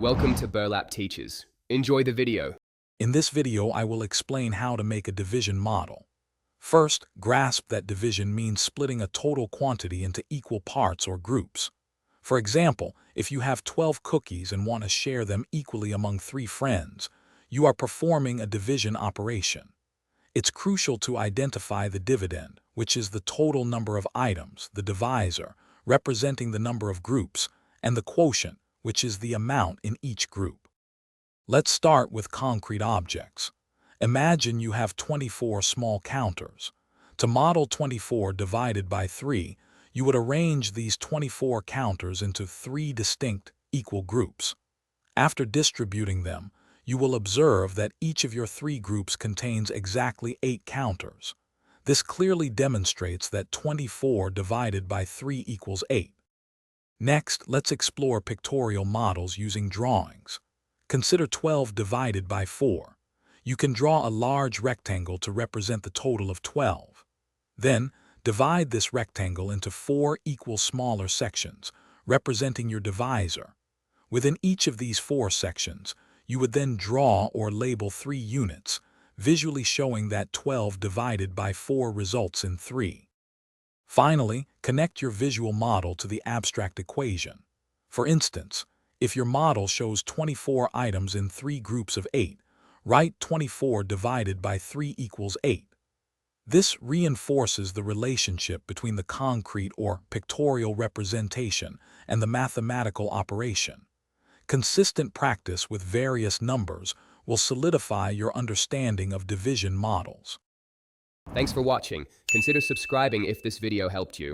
Welcome to Burlap Teachers. Enjoy the video. In this video, I will explain how to make a division model. First, grasp that division means splitting a total quantity into equal parts or groups. For example, if you have 12 cookies and want to share them equally among 3 friends, you are performing a division operation. It's crucial to identify the dividend, which is the total number of items, the divisor, representing the number of groups, and the quotient, which is the amount in each group. Let's start with concrete objects. Imagine you have 24 small counters. To model 24 divided by 3, you would arrange these 24 counters into 3 distinct, equal groups. After distributing them, you will observe that each of your 3 groups contains exactly 8 counters. This clearly demonstrates that 24 divided by 3 equals 8. Next, let's explore pictorial models using drawings. Consider 12 divided by 4. You can draw a large rectangle to represent the total of 12. Then, divide this rectangle into 4 equal smaller sections, representing your divisor. Within each of these 4 sections, you would then draw or label 3 units, visually showing that 12 divided by 4 results in 3. Finally, connect your visual model to the abstract equation. For instance, if your model shows 24 items in 3 groups of 8, write 24 divided by 3 equals 8. This reinforces the relationship between the concrete or pictorial representation and the mathematical operation. Consistent practice with various numbers will solidify your understanding of division models. Thanks for watching. Consider subscribing if this video helped you.